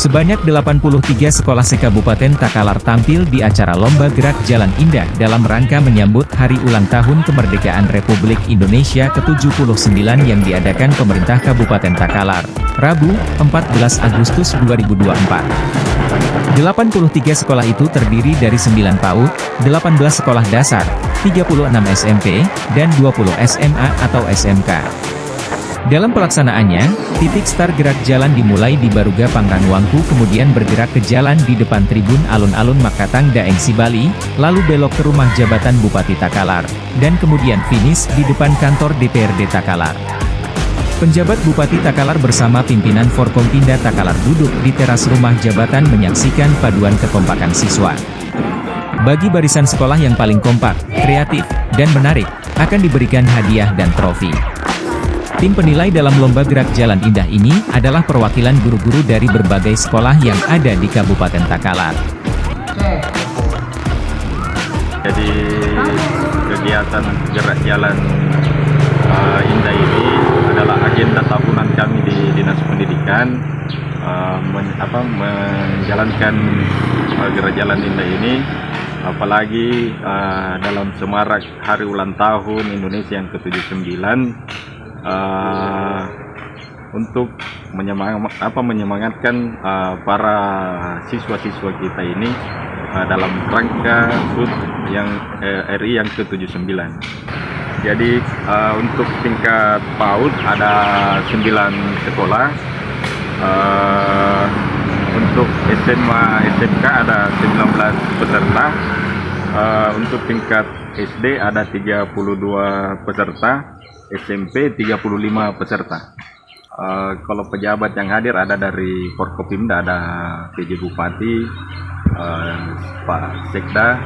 Sebanyak 83 sekolah se-Kabupaten Takalar tampil di acara Lomba Gerak Jalan Indah dalam rangka menyambut Hari Ulang Tahun Kemerdekaan Republik Indonesia ke-79 yang diadakan pemerintah Kabupaten Takalar, Rabu, 14 Agustus 2024. 83 sekolah itu terdiri dari 9 PAUD, 18 sekolah dasar, 36 SMP, dan 20 SMA atau SMK. Dalam pelaksanaannya, titik start gerak jalan dimulai di Baruga Pangranguangku, kemudian bergerak ke jalan di depan Tribun Alun-Alun Makatang Daeng Sibali, lalu belok ke rumah jabatan Bupati Takalar, dan kemudian finish di depan kantor DPRD Takalar. Penjabat Bupati Takalar bersama pimpinan Forkompinda Takalar duduk di teras rumah jabatan menyaksikan paduan kekompakan siswa. Bagi barisan sekolah yang paling kompak, kreatif, dan menarik, akan diberikan hadiah dan trofi. Tim penilai dalam Lomba Gerak Jalan Indah ini adalah perwakilan guru-guru dari berbagai sekolah yang ada di Kabupaten Takalar. Jadi kegiatan Gerak Jalan Indah ini adalah agenda tahunan kami di Dinas Pendidikan, menjalankan Gerak Jalan Indah ini, apalagi dalam semarak Hari Ulang Tahun Indonesia yang ke-79. Untuk menyemangatkan para siswa-siswa kita ini dalam rangka HUT yang RI yang ke-79. Jadi untuk tingkat PAUD ada 9 sekolah, untuk SMA SMK ada 19 peserta, untuk tingkat SD ada 32 peserta, SMP 35 peserta. Kalau pejabat yang hadir ada dari Forkopimda, ada PJ Bupati, Pak Sekda,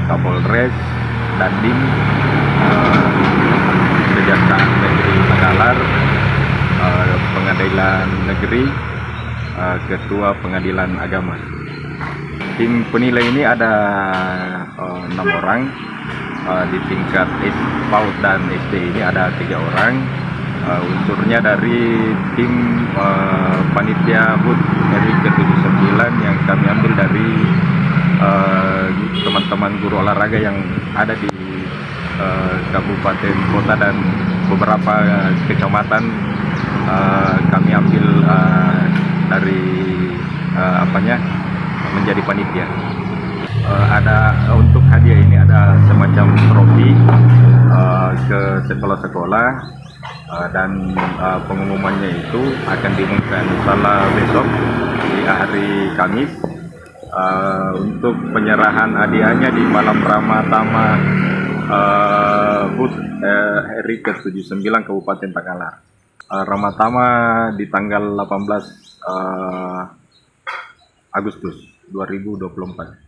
Kapolres, Dandim, Kejaksaan Negeri Takalar, Pengadilan Negeri, Ketua Pengadilan Agama. Tim penilai ini ada 6 orang. Di tingkat PAUD dan SD ini ada 3 orang. Unsurnya dari tim panitia HUT dari ke-79 yang kami ambil dari teman-teman guru olahraga yang ada di kabupaten, kota, dan beberapa kecamatan. Kami ambil dari menjadi panitia. Ada untuk hadiah ini ada semacam trofi ke sekolah-sekolah, dan pengumumannya itu akan diumumkan insyaallah besok di hari Kamis. Untuk penyerahan hadiahnya di malam Ramatama HUT RI ke-79 Kabupaten Takalar. Ramatama di tanggal 18 Agustus 2024.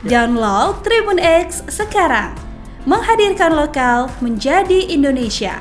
Download Tribun X sekarang, menghadirkan lokal menjadi Indonesia.